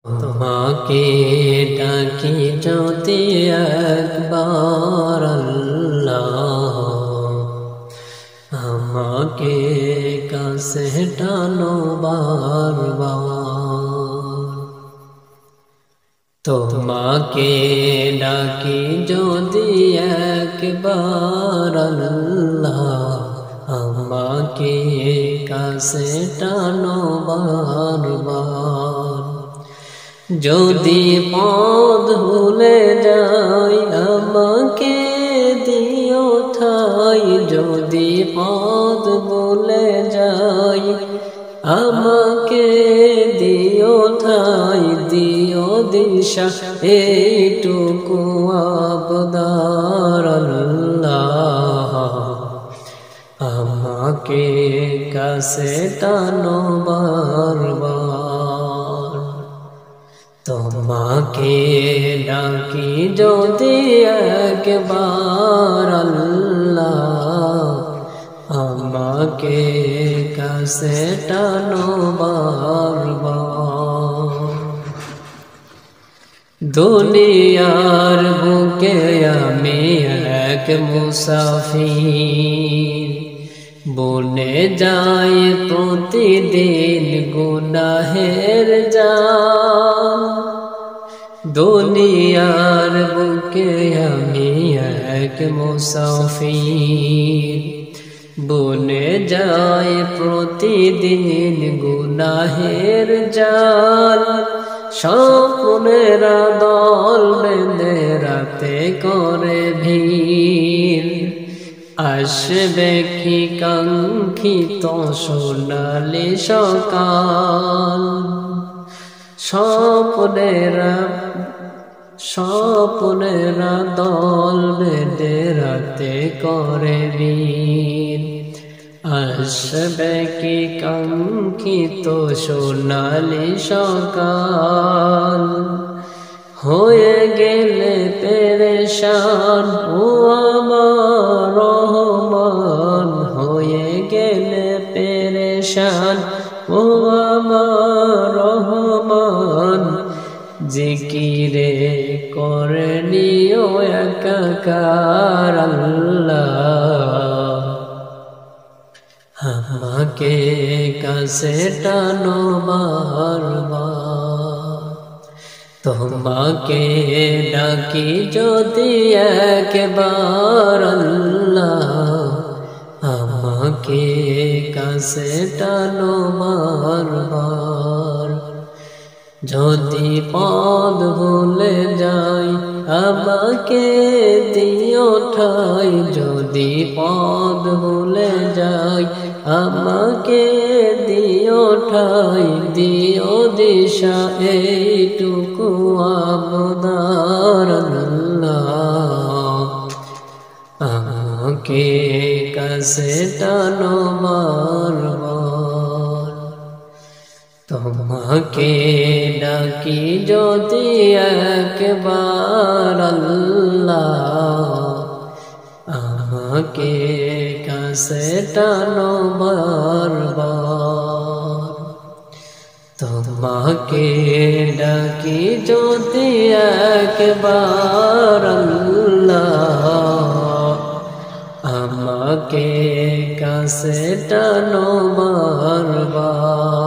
তোমাকে ডাকি যদি একবার আল্লাহ, আমাকে কাছে টানো বারবার। তোমাকে ডাকি যদি একবার আল্লাহ, আমাকে কাছে টানো বারবার। যদি পথ ভুলে যাই আমাকে দিও ঠাই, যদি পথ ভুলে যাই আমাকে দিও ঠাই, দিও দিশা এইটুকু আবদার আল্লাহ, আমাকে কাছে টানো বারবার। তোমাকে ডাকি যদি একবার আল্লাহ, আমাকে কাছে টানো বারবার। দুনিয়ার বুকে আমি এক মুসাফির, বনে যাই প্রতিদিন গুনাহের জাল। দুনিয়ার বুকে আমি এক মুসাফির, বনে যাই প্রতিদিন গুনাহের জাল। স্বপ্নেরা দল বেঁধে রাতে করে ভিড়, আসবে কি কাঙ্ক্ষিত সোনালি সকাল। স্বপ্নেরা দল বেঁধে রাতে করে ভিড়, আসবে কি কাঙ্ক্ষিত সোনালি সকাল। হয়ে গেলে পেরেশান ও আমার রহমান, হয়ে গেলে পেরেশান ও আমার রহমান। জিকিরে করে নিও একাকার আল্লাহ, আমাকে কাছে টানো বারবার। তোমাকে ডাকি যদি একবার আল্লাহ, আমাকে কাছে টানো বারবার। যদি পথ ভুলে যাই আমাকে দিও ঠাই, যদি পথ ভুলে যাই আমাকে দিও ঠাই, দিও দিশা এইটুকু আবদার আল্লাহ, আমাকে কাছে টানো বারবার। তোমাকে ডাকি যদি একবার আল্লাহ, আমাকে কাছে টানো বারবার। তোমাকে ডাকি যদি একবার আল্লাহ, আমাকে কাছে টানো বারবার।